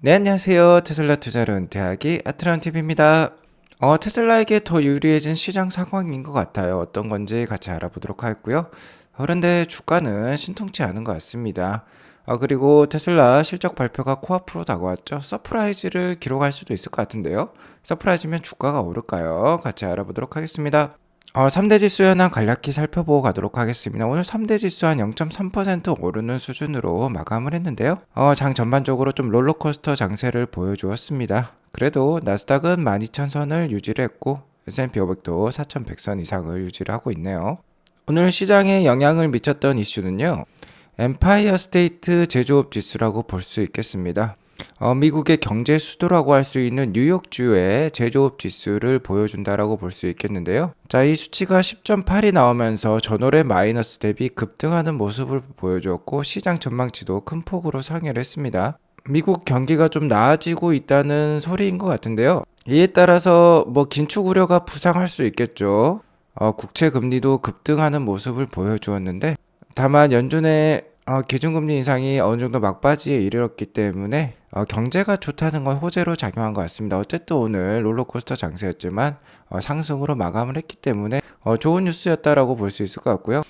네, 안녕하세요. 테슬라 투자로 은퇴하기 아트란TV입니다. 테슬라에게 더 유리해진 시장 상황인 것 같아요. 어떤 건지 같이 알아보도록 하겠고요. 그런데 주가는 신통치 않은 것 같습니다. 그리고 테슬라 실적 발표가 코앞으로 다가왔죠. 서프라이즈를 기록할 수도 있을 것 같은데요. 서프라이즈면 주가가 오를까요? 같이 알아보도록 하겠습니다. 3대 지수 현황 간략히 살펴보고 가도록 하겠습니다. 오늘 3대 지수 한 0.3% 오르는 수준으로 마감을 했는데요. 장 전반적으로 좀 롤러코스터 장세를 보여주었습니다. 그래도 나스닥은 12,000선을 유지를 했고 S&P 500도 4,100선 이상을 유지를 하고 있네요. 오늘 시장에 영향을 미쳤던 이슈는요. 엠파이어 스테이트 제조업 지수라고 볼 수 있겠습니다. 미국의 경제 수도라고 할 수 있는 뉴욕주의 제조업 지수를 보여준다라고 볼 수 있겠는데요. 자, 이 수치가 10.8이 나오면서 전월의 마이너스 대비 급등하는 모습을 보여주었고 시장 전망치도 큰 폭으로 상회를 했습니다. 미국 경기가 좀 나아지고 있다는 소리인 것 같은데요. 이에 따라서 긴축 우려가 부상할 수 있겠죠. 국채 금리도 급등하는 모습을 보여주었는데 다만 연준의 기준금리 인상이 어느 정도 막바지에 이르렀기 때문에 경제가 좋다는 건 호재로 작용한 것 같습니다. 어쨌든 오늘 롤러코스터 장세였지만 상승으로 마감을 했기 때문에 좋은 뉴스였다라고 볼 수 있을 것 같고요.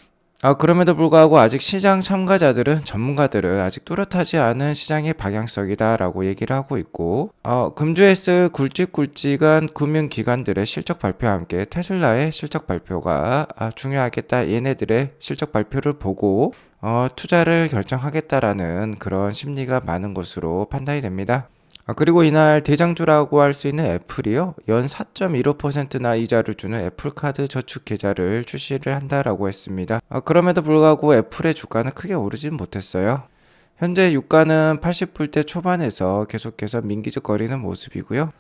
그럼에도 불구하고 아직 시장 참가자들은 전문가들은 아직 뚜렷하지 않은 시장의 방향성이다라고 얘기를 하고 있고 금주에 쓸 굵직굵직한 금융기관들의 실적 발표와 함께 테슬라의 실적 발표가 중요하겠다. 얘네들의 실적 발표를 보고 투자를 결정하겠다라는 그런 심리가 많은 것으로 판단이 됩니다. 그리고 이날 대장주라고 할 수 있는 애플이요. 연 4.15%나 이자를 주는 애플카드 저축 계좌를 출시를 한다라고 했습니다. 그럼에도 불구하고 애플의 주가는 크게 오르진 못했어요. 현재 유가는 80불대 초반에서 계속해서 민기적거리는 모습이고요.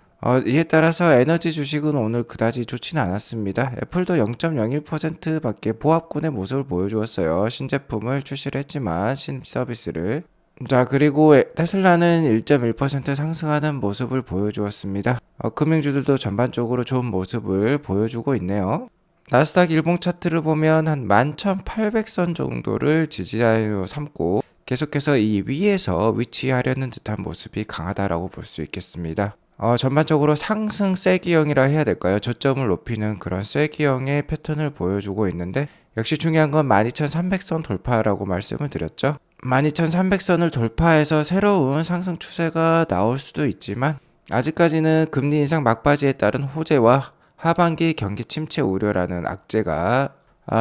이에 따라서 에너지 주식은 오늘 그다지 좋지는 않았습니다. 애플도 0.01%밖에 보합권의 모습을 보여주었어요. 신제품을 출시를 했지만 신서비스를. 자, 그리고 테슬라는 1.1% 상승하는 모습을 보여주었습니다. 금융주들도 전반적으로 좋은 모습을 보여주고 있네요. 나스닥 일봉 차트를 보면 한 11,800선 정도를 지지라인으로 삼고 계속해서 이 위에서 위치하려는 듯한 모습이 강하다라고 볼 수 있겠습니다. 전반적으로 상승 쐐기형이라 해야 될까요? 저점을 높이는 그런 쐐기형의 패턴을 보여주고 있는데 역시 중요한 건 12,300선 돌파라고 말씀을 드렸죠. 12,300선을 돌파해서 새로운 상승 추세가 나올 수도 있지만 아직까지는 금리 인상 막바지에 따른 호재와 하반기 경기 침체 우려라는 악재가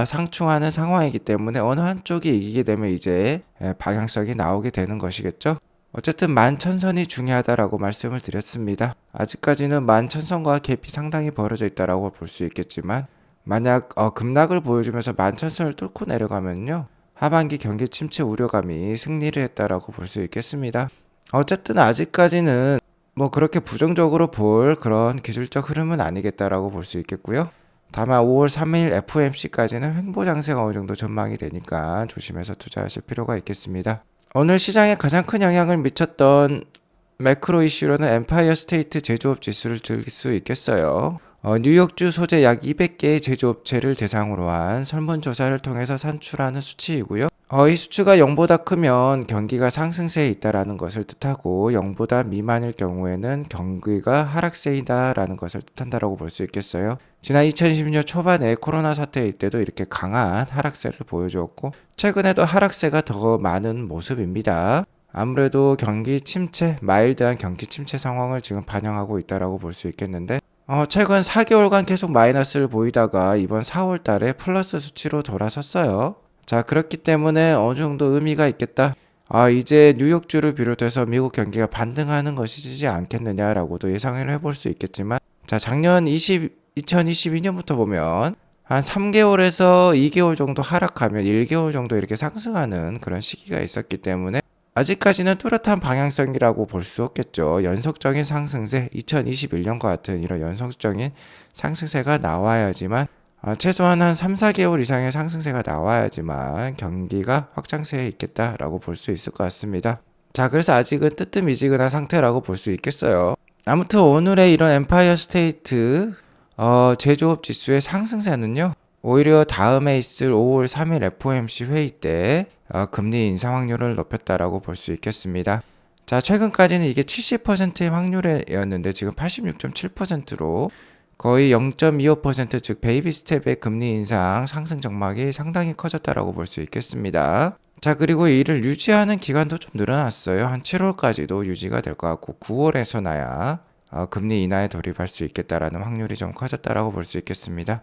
상충하는 상황이기 때문에 어느 한쪽이 이기게 되면 이제 방향성이 나오게 되는 것이겠죠. 어쨌든 11,000선이 중요하다라고 말씀을 드렸습니다. 아직까지는 11,000선과 갭이 상당히 벌어져 있다라고 볼 수 있겠지만 만약 급락을 보여주면서 11,000선을 뚫고 내려가면요. 하반기 경기 침체 우려감이 승리를 했다라고 볼 수 있겠습니다. 어쨌든 아직까지는 그렇게 부정적으로 볼 그런 기술적 흐름은 아니겠다라고 볼 수 있겠고요. 다만 5월 3일 FOMC까지는 횡보 장세가 어느 정도 전망이 되니까 조심해서 투자하실 필요가 있겠습니다. 오늘 시장에 가장 큰 영향을 미쳤던 매크로 이슈로는 엠파이어 스테이트 제조업 지수를 들을 수 있겠어요. 뉴욕주 소재 약 200개의 제조업체를 대상으로 한 설문조사를 통해서 산출하는 수치이고요. 이 수치가 0보다 크면 경기가 상승세에 있다라는 것을 뜻하고 0보다 미만일 경우에는 경기가 하락세이다라는 것을 뜻한다라고 볼 수 있겠어요. 지난 2020년 초반에 코로나 사태일 때도 이렇게 강한 하락세를 보여주었고 최근에도 하락세가 더 많은 모습입니다. 아무래도 경기 침체, 마일드한 경기 침체 상황을 지금 반영하고 있다라고 볼 수 있겠는데 최근 4개월간 계속 마이너스를 보이다가 이번 4월 달에 플러스 수치로 돌아섰어요. 자, 그렇기 때문에 어느 정도 의미가 있겠다. 이제 뉴욕주를 비롯해서 미국 경기가 반등하는 것이지 않겠느냐라고도 예상을 해볼 수 있겠지만 자, 작년 2022년부터 보면 한 3개월에서 2개월 정도 하락하면 1개월 정도 이렇게 상승하는 그런 시기가 있었기 때문에 아직까지는 뚜렷한 방향성이라고 볼 수 없겠죠. 연속적인 상승세, 2021년과 같은 이런 연속적인 상승세가 나와야지만 최소한 한 3, 4개월 이상의 상승세가 나와야지만 경기가 확장세에 있겠다라고 볼 수 있을 것 같습니다. 자, 그래서 아직은 뜨뜻미지근한 상태라고 볼 수 있겠어요. 아무튼 오늘의 이런 엠파이어 스테이트 제조업 지수의 상승세는요. 오히려 다음에 있을 5월 3일 FOMC 회의 때 금리 인상 확률을 높였다라고 볼 수 있겠습니다. 자, 최근까지는 이게 70%의 확률이었는데 지금 86.7%로 거의 0.25% 즉 베이비 스텝의 금리 인상 상승 정막이 상당히 커졌다라고 볼 수 있겠습니다. 자, 그리고 이를 유지하는 기간도 좀 늘어났어요. 한 7월까지도 유지가 될 것 같고 9월에서 나야 금리 인하에 돌입할 수 있겠다라는 확률이 좀 커졌다라고 볼 수 있겠습니다.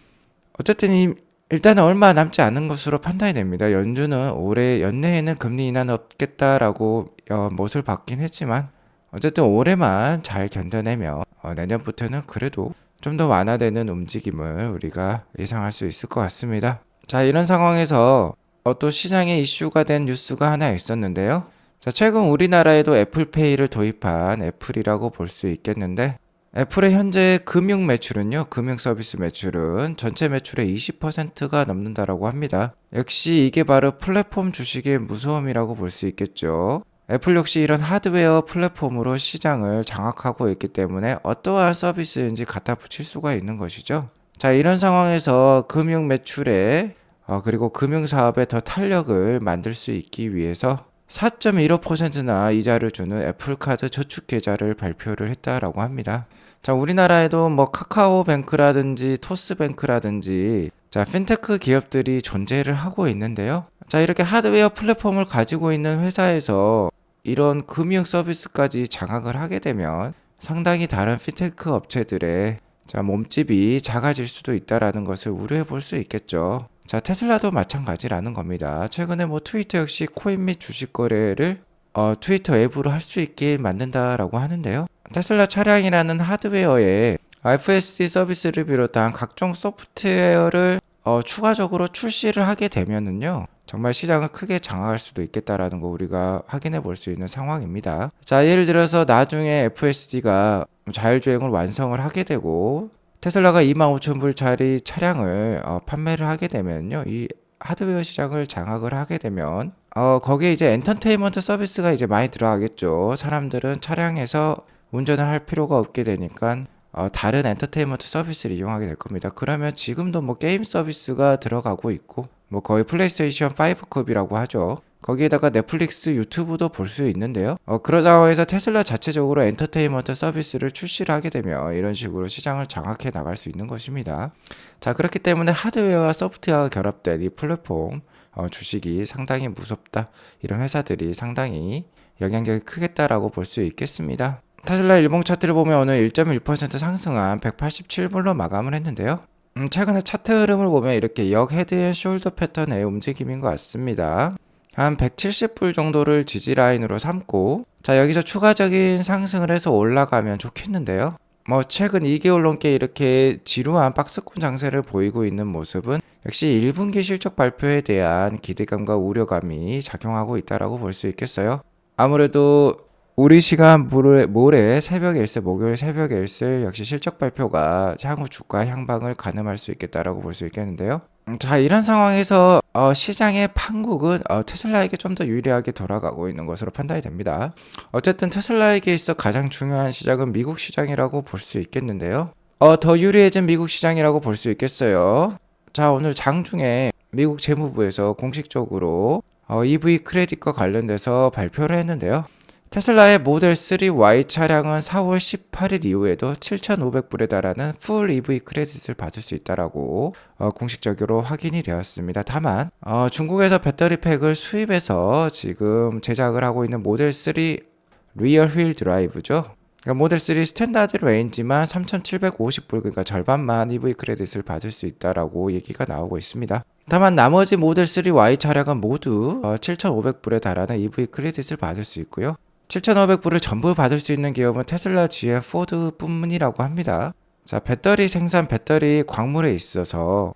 어쨌든 일단은 얼마 남지 않은 것으로 판단이 됩니다. 연준은 올해 연내에는 금리 인하는 없겠다라고 못을 박긴 했지만 어쨌든 올해만 잘 견뎌내면 내년부터는 그래도 좀 더 완화되는 움직임을 우리가 예상할 수 있을 것 같습니다. 자, 이런 상황에서 또 시장에 이슈가 된 뉴스가 하나 있었는데요. 자, 최근 우리나라에도 애플페이를 도입한 애플이라고 볼 수 있겠는데 애플의 현재 금융 매출은요, 금융 서비스 매출은 전체 매출의 20%가 넘는다라고 합니다. 역시 이게 바로 플랫폼 주식의 무서움이라고 볼 수 있겠죠. 애플 역시 이런 하드웨어 플랫폼으로 시장을 장악하고 있기 때문에 어떠한 서비스인지 갖다 붙일 수가 있는 것이죠. 자, 이런 상황에서 금융 매출에 그리고 금융 사업에 더 탄력을 만들 수 있기 위해서 4.15%나 이자를 주는 애플카드 저축 계좌를 발표를 했다라고 합니다. 자, 우리나라에도 뭐 카카오뱅크라든지 토스뱅크라든지 자, 핀테크 기업들이 존재를 하고 있는데요. 자, 이렇게 하드웨어 플랫폼을 가지고 있는 회사에서 이런 금융 서비스까지 장악을 하게 되면 상당히 다른 핀테크 업체들의 자, 몸집이 작아질 수도 있다라는 것을 우려해 볼 수 있겠죠. 자, 테슬라도 마찬가지라는 겁니다. 최근에 뭐 트위터 역시 코인 및 주식 거래를 트위터 앱으로 할 수 있게 만든다라고 하는데요. 테슬라 차량이라는 하드웨어에 FSD 서비스를 비롯한 각종 소프트웨어를 추가적으로 출시를 하게 되면은요, 정말 시장을 크게 장악할 수도 있겠다라는 거 우리가 확인해 볼 수 있는 상황입니다. 자, 예를 들어서 나중에 FSD가 자율주행을 완성을 하게 되고 테슬라가 25,000불짜리 차량을 판매를 하게 되면요, 이 하드웨어 시장을 장악을 하게 되면 거기에 이제 엔터테인먼트 서비스가 이제 많이 들어가겠죠. 사람들은 차량에서 운전을 할 필요가 없게 되니까 다른 엔터테인먼트 서비스를 이용하게 될 겁니다. 그러면 지금도 뭐 게임 서비스가 들어가고 있고 뭐 거의 플레이스테이션 5급이라고 하죠. 거기에다가 넷플릭스, 유튜브도 볼 수 있는데요. 그러다 해서 테슬라 자체적으로 엔터테인먼트 서비스를 출시를 하게 되면 이런 식으로 시장을 장악해 나갈 수 있는 것입니다. 자, 그렇기 때문에 하드웨어와 소프트웨어가 결합된 이 플랫폼 주식이 상당히 무섭다. 이런 회사들이 상당히 영향력이 크겠다라고 볼 수 있겠습니다. 테슬라 일봉 차트를 보면 오늘 1.1% 상승한 187불로 마감을 했는데요. 최근에 차트 흐름을 보면 이렇게 역 헤드앤숄더 패턴의 움직임인 것 같습니다. 한 170불 정도를 지지라인으로 삼고 자, 여기서 추가적인 상승을 해서 올라가면 좋겠는데요. 뭐 최근 2개월 넘게 이렇게 지루한 박스권 장세를 보이고 있는 모습은 역시 1분기 실적 발표에 대한 기대감과 우려감이 작용하고 있다라고 볼 수 있겠어요. 아무래도 우리 시간 모레 새벽에 있을 목요일 새벽에 있을 역시 실적 발표가 향후 주가 향방을 가늠할 수 있겠다라고 볼 수 있겠는데요. 자, 이런 상황에서 시장의 판국은 테슬라에게 좀 더 유리하게 돌아가고 있는 것으로 판단이 됩니다. 어쨌든 테슬라에게 있어 가장 중요한 시장은 미국 시장이라고 볼 수 있겠는데요. 더 유리해진 미국 시장이라고 볼 수 있겠어요. 자, 오늘 장중에 미국 재무부에서 공식적으로 EV 크레딧과 관련돼서 발표를 했는데요. 테슬라의 모델 3 Y 차량은 4월 18일 이후에도 7,500불에 달하는 풀 EV 크레딧을 받을 수 있다라고 공식적으로 확인이 되었습니다. 다만 중국에서 배터리 팩을 수입해서 지금 제작을 하고 있는 모델 3 리얼 휠 드라이브죠. 그러니까 모델 3 스탠다드 레인지만 3,750불, 그러니까 절반만 EV 크레딧을 받을 수 있다라고 얘기가 나오고 있습니다. 다만 나머지 모델 3 Y 차량은 모두 7,500불에 달하는 EV 크레딧을 받을 수 있고요. 7,500불을 전부 받을 수 있는 기업은 테슬라, GM, 포드 뿐이라고 합니다. 자, 배터리 생산, 배터리 광물에 있어서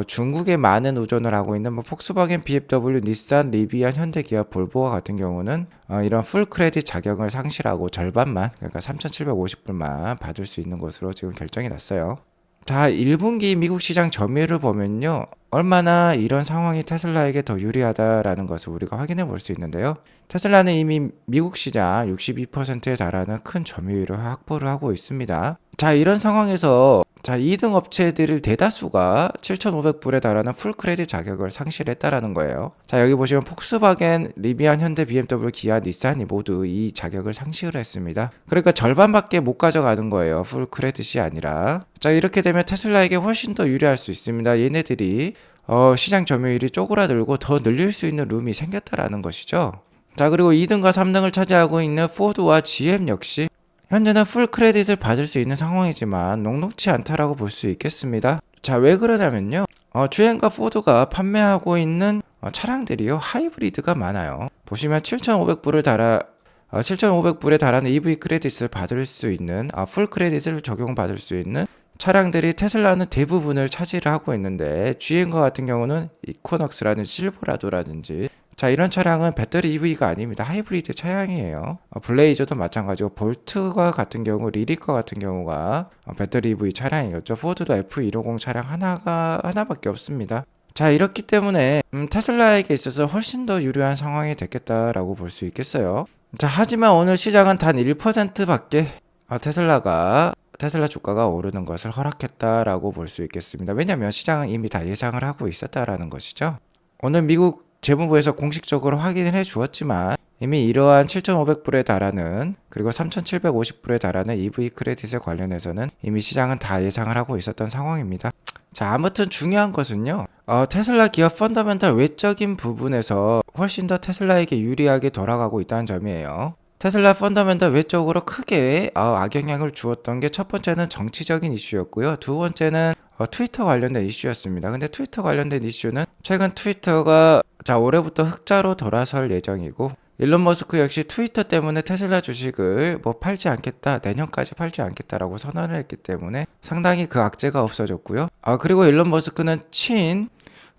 중국에 많은 의존을 하고 있는 뭐 폭스바겐, BMW, 닛산, 리비안, 현대기아, 볼보와 같은 경우는 이런 풀 크레딧 자격을 상실하고 절반만, 그러니까 3,750불만 받을 수 있는 것으로 지금 결정이 났어요. 자, 1분기 미국 시장 점유율을 보면요, 얼마나 이런 상황이 테슬라에게 더 유리하다라는 것을 우리가 확인해 볼 수 있는데요. 테슬라는 이미 미국 시장 62%에 달하는 큰 점유율을 확보를 하고 있습니다. 자, 이런 상황에서 자, 2등 업체들 대다수가 7,500불에 달하는 풀 크레딧 자격을 상실했다라는 거예요. 자, 여기 보시면 폭스바겐, 리비안, 현대, BMW, 기아, 닛산이 모두 이 자격을 상실을 했습니다. 그러니까 절반밖에 못 가져가는 거예요. 풀 크레딧이 아니라. 자, 이렇게 되면 테슬라에게 훨씬 더 유리할 수 있습니다. 얘네들이 시장 점유율이 쪼그라들고 더 늘릴 수 있는 룸이 생겼다라는 것이죠. 자, 그리고 2등과 3등을 차지하고 있는 포드와 GM 역시 현재는 풀 크레딧을 받을 수 있는 상황이지만 녹록치 않다라고 볼 수 있겠습니다. 자, 왜 그러냐면요. GM과 포드가 판매하고 있는 차량들이요, 하이브리드가 많아요. 보시면 7,500불에 달하는 EV 크레딧을 받을 수 있는, 풀 크레딧을 적용받을 수 있는 차량들이 테슬라는 대부분을 차지를 하고 있는데, GM과 같은 경우는 이코넉스라는 실버라도라든지, 자, 이런 차량은 배터리 EV가 아닙니다. 하이브리드 차량이에요. 블레이저도 마찬가지고, 볼트과 같은 경우, 리릭과 같은 경우가 배터리 EV 차량이겠죠. 포드도 F150 차량 하나밖에 없습니다. 자, 이렇기 때문에 테슬라에게 있어서 훨씬 더 유리한 상황이 됐겠다라고 볼 수 있겠어요. 자, 하지만 오늘 시장은 단 1%밖에 테슬라 주가가 오르는 것을 허락했다라고 볼 수 있겠습니다. 왜냐하면 시장은 이미 다 예상을 하고 있었다라는 것이죠. 오늘 미국 재무부에서 공식적으로 확인을 해 주었지만 이미 이러한 7,500불에 달하는, 그리고 3,750불에 달하는 EV 크레딧에 관련해서는 이미 시장은 다 예상을 하고 있었던 상황입니다. 자, 아무튼 중요한 것은요, 테슬라 기업 펀더멘탈 외적인 부분에서 훨씬 더 테슬라에게 유리하게 돌아가고 있다는 점이에요. 테슬라 펀더멘탈 외적으로 크게 악영향을 주었던 게, 첫 번째는 정치적인 이슈였고요. 두 번째는 트위터 관련된 이슈였습니다. 근데 트위터 관련된 이슈는 최근 트위터가 올해부터 흑자로 돌아설 예정이고, 일론 머스크 역시 트위터 때문에 테슬라 주식을 팔지 않겠다, 내년까지 팔지 않겠다라고 선언을 했기 때문에 상당히 그 악재가 없어졌고요. 그리고 일론 머스크는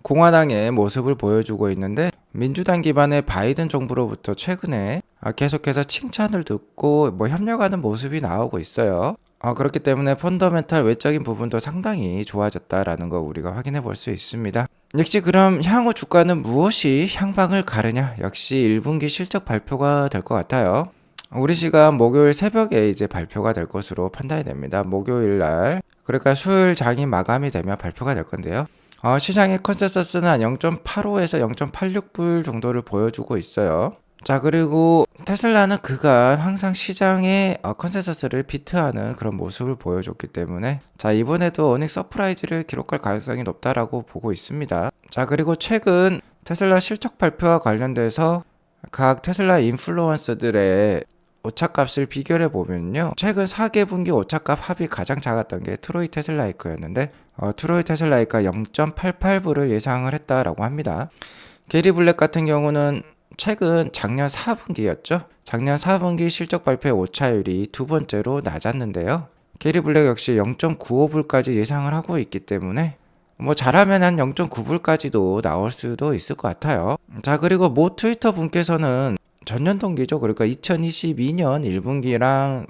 공화당의 모습을 보여주고 있는데, 민주당 기반의 바이든 정부로부터 최근에 계속해서 칭찬을 듣고 협력하는 모습이 나오고 있어요. 그렇기 때문에 펀더멘탈 외적인 부분도 상당히 좋아졌다라는 거 우리가 확인해 볼 수 있습니다. 역시 그럼 향후 주가는 무엇이 향방을 가르냐? 역시 1분기 실적 발표가 될 것 같아요. 우리 시간 목요일 새벽에 이제 발표가 될 것으로 판단이 됩니다. 목요일 날, 그러니까 수요일 장이 마감이 되면 발표가 될 건데요. 시장의 컨센서스는 한 0.85에서 0.86불 정도를 보여주고 있어요. 자, 그리고 테슬라는 그간 항상 시장의 컨센서스를 비트하는 그런 모습을 보여줬기 때문에, 자, 이번에도 어닝 서프라이즈를 기록할 가능성이 높다라고 보고 있습니다. 자, 그리고 최근 테슬라 실적 발표와 관련돼서 각 테슬라 인플루언서들의 오차값을 비교해 보면요, 최근 4개분기 오차값 합이 가장 작았던 게 트로이 테슬라이크였는데, 트로이 테슬라이크가 0.88불을 예상을 했다라고 합니다. 게리 블랙 같은 경우는 최근 작년 4분기였죠. 작년 4분기 실적 발표의 오차율이 두 번째로 낮았는데요. 게리 블랙 역시 0.95불까지 예상을 하고 있기 때문에 잘하면 한 0.9불까지도 나올 수도 있을 것 같아요. 자, 그리고 모 트위터 분께서는 전년 동기죠. 그러니까 2022년 1분기랑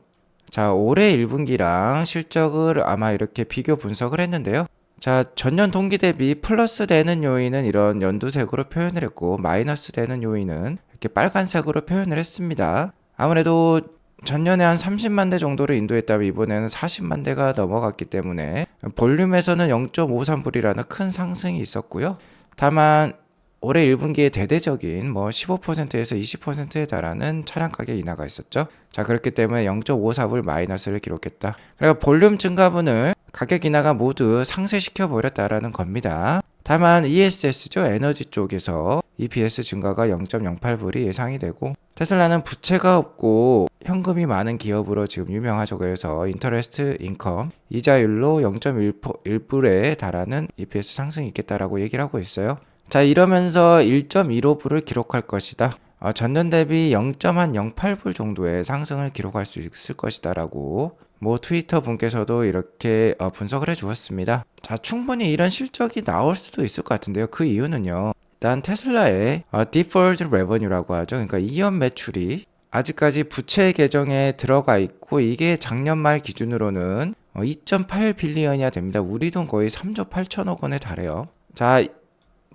올해 1분기랑 실적을 아마 이렇게 비교 분석을 했는데요. 자, 전년 동기 대비 플러스 되는 요인은 이런 연두색으로 표현을 했고, 마이너스 되는 요인은 이렇게 빨간색으로 표현을 했습니다. 아무래도 전년에 한 30만 대 정도를 인도했다면 이번에는 40만 대가 넘어갔기 때문에 볼륨에서는 0.53불이라는 큰 상승이 있었고요. 다만 올해 1분기에 대대적인 15%에서 20%에 달하는 차량 가격 인하가 있었죠. 자, 그렇기 때문에 0.54불 마이너스를 기록했다. 그러니까 볼륨 증가분을 가격 인하가 모두 상쇄시켜 버렸다라는 겁니다. 다만 ESS죠, 에너지 쪽에서 EPS 증가가 0.08불이 예상이 되고, 테슬라는 부채가 없고 현금이 많은 기업으로 지금 유명하죠. 그래서 인터레스트 인컴 이자율로 0.1불에 달하는 EPS 상승이 있겠다라고 얘기를 하고 있어요. 자, 이러면서 1.15불을 기록할 것이다. 전년 대비 0.08불 정도의 상승을 기록할 수 있을 것이다 라고 트위터 분께서도 이렇게 분석을 해 주었습니다. 자, 충분히 이런 실적이 나올 수도 있을 것 같은데요. 그 이유는요, 일단 테슬라의 deferred revenue라고 하죠. 그러니까 이연 매출이 아직까지 부채 계정에 들어가 있고, 이게 작년 말 기준으로는 2.8빌리언이 됩니다. 우리 돈 거의 3조 8천억 원에 달해요. 자,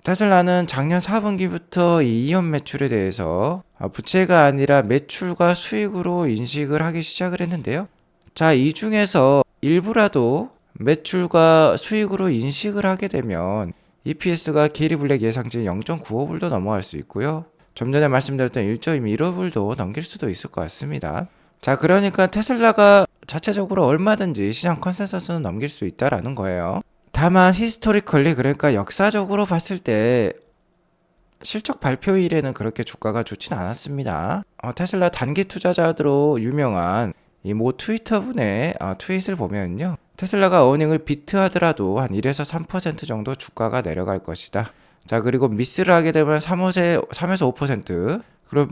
테슬라는 작년 4분기부터 이 이연 매출에 대해서 부채가 아니라 매출과 수익으로 인식을 하기 시작을 했는데요. 자, 이 중에서 일부라도 매출과 수익으로 인식을 하게 되면 EPS가 게리블랙 예상치 0.95불도 넘어갈 수 있고요. 좀 전에 말씀드렸던 1.15불도 넘길 수도 있을 것 같습니다. 자, 그러니까 테슬라가 자체적으로 얼마든지 시장 컨센서스는 넘길 수 있다라는 거예요. 다만 히스토리컬리, 그러니까 역사적으로 봤을 때 실적 발표일에는 그렇게 주가가 좋진 않았습니다. 테슬라 단기 투자자로 유명한 이 모 트위터 분의 트윗을 보면요, 테슬라가 어닝을 비트하더라도 한 1에서 3% 정도 주가가 내려갈 것이다. 자, 그리고 미스를 하게 되면 3에서 5%, 그럼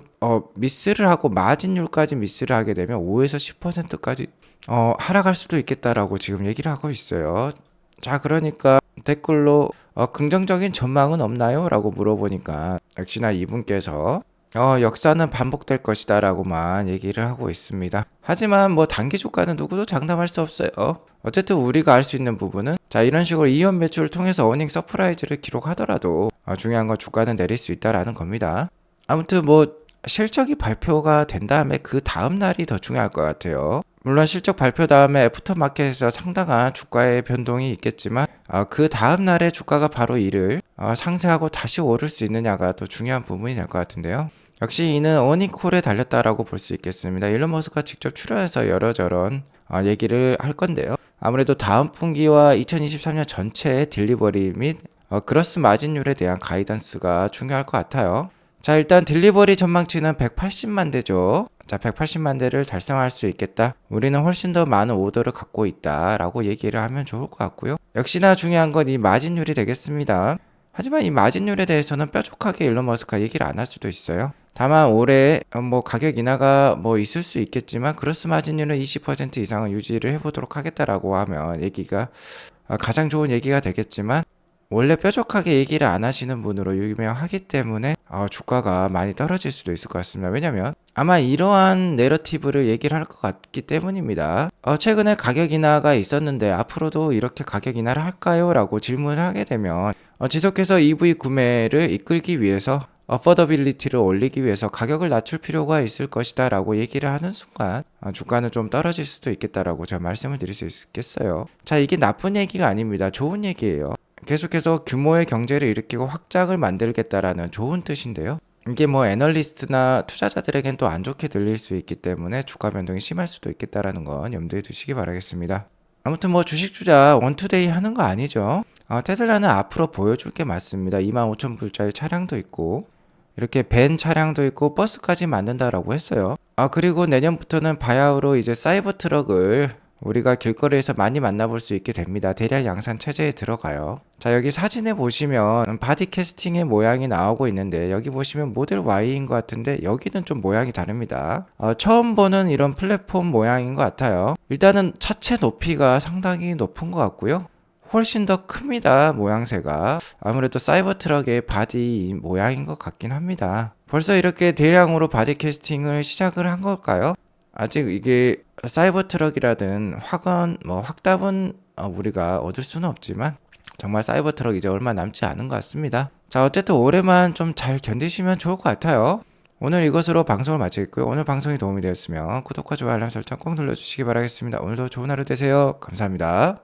미스를 하고 마진율까지 미스를 하게 되면 5에서 10%까지 하락할 수도 있겠다라고 지금 얘기를 하고 있어요. 자, 그러니까 댓글로 긍정적인 전망은 없나요? 라고 물어보니까 역시나 이분께서 역사는 반복될 것이다 라고만 얘기를 하고 있습니다. 하지만 뭐 단기 주가는 누구도 장담할 수 없어요. 어쨌든 우리가 알 수 있는 부분은, 자, 이런 식으로 이연 매출을 통해서 어닝 서프라이즈를 기록하더라도 중요한 건 주가는 내릴 수 있다라는 겁니다. 아무튼 뭐 실적이 발표가 된 다음에 그 다음 날이 더 중요할 것 같아요. 물론 실적 발표 다음에 애프터마켓에서 상당한 주가의 변동이 있겠지만 그 다음 날에 주가가 바로 이를 상쇄하고 다시 오를 수 있느냐가 또 중요한 부분이 될 것 같은데요. 역시 이는 어닝콜에 달렸다라고 볼 수 있겠습니다. 일론 머스크가 직접 출연해서 여러저런 얘기를 할 건데요. 아무래도 다음 분기와 2023년 전체의 딜리버리 및 그로스 마진율에 대한 가이던스가 중요할 것 같아요. 자, 일단 딜리버리 전망치는 180만 대죠. 자, 180만 대를 달성할 수 있겠다. 우리는 훨씬 더 많은 오더를 갖고 있다 라고 얘기를 하면 좋을 것 같고요. 역시나 중요한 건 이 마진율이 되겠습니다. 하지만 이 마진율에 대해서는 뾰족하게 일론 머스크가 얘기를 안 할 수도 있어요. 다만 올해 뭐 가격 인하가 뭐 있을 수 있겠지만 그로스 마진율은 20% 이상은 유지를 해보도록 하겠다라고 하면 얘기가 가장 좋은 얘기가 되겠지만, 원래 뾰족하게 얘기를 안 하시는 분으로 유명하기 때문에 주가가 많이 떨어질 수도 있을 것 같습니다. 왜냐면 아마 이러한 내러티브를 얘기를 할 것 같기 때문입니다. 최근에 가격 인하가 있었는데 앞으로도 이렇게 가격 인하를 할까요? 라고 질문을 하게 되면 지속해서 EV 구매를 이끌기 위해서 어포더빌리티를 올리기 위해서 가격을 낮출 필요가 있을 것이다 라고 얘기를 하는 순간 주가는 좀 떨어질 수도 있겠다라고 제가 말씀을 드릴 수 있겠어요. 자, 이게 나쁜 얘기가 아닙니다. 좋은 얘기예요. 계속해서 규모의 경제를 일으키고 확장을 만들겠다라는 좋은 뜻인데요. 이게 뭐 애널리스트나 투자자들에겐 또 안 좋게 들릴 수 있기 때문에 주가 변동이 심할 수도 있겠다라는 건 염두에 두시기 바라겠습니다. 아무튼 뭐 주식 투자 원투데이 하는 거 아니죠. 테슬라는 앞으로 보여줄 게 많습니다. 25,000불짜리 차량도 있고 이렇게 벤 차량도 있고 버스까지 만든다라고 했어요. 그리고 내년부터는 바야흐로 이제 사이버 트럭을 우리가 길거리에서 많이 만나볼 수 있게 됩니다. 대량 양산 체제에 들어가요. 자, 여기 사진에 보시면 바디 캐스팅의 모양이 나오고 있는데 여기 보시면 모델 Y인 것 같은데 여기는 좀 모양이 다릅니다. 처음 보는 이런 플랫폼 모양인 것 같아요. 일단은 차체 높이가 상당히 높은 것 같고요. 훨씬 더 큽니다. 모양새가. 아무래도 사이버 트럭의 바디 모양인 것 같긴 합니다. 벌써 이렇게 대량으로 바디 캐스팅을 시작을 한 걸까요? 아직 이게 사이버 트럭이라든 확답은 우리가 얻을 수는 없지만 정말 사이버 트럭 이제 얼마 남지 않은 것 같습니다. 자, 어쨌든 올해만 좀 잘 견디시면 좋을 것 같아요. 오늘 이것으로 방송을 마치겠고요. 오늘 방송이 도움이 되었으면 구독과 좋아요 알람 설정 꼭 눌러주시기 바라겠습니다. 오늘도 좋은 하루 되세요. 감사합니다.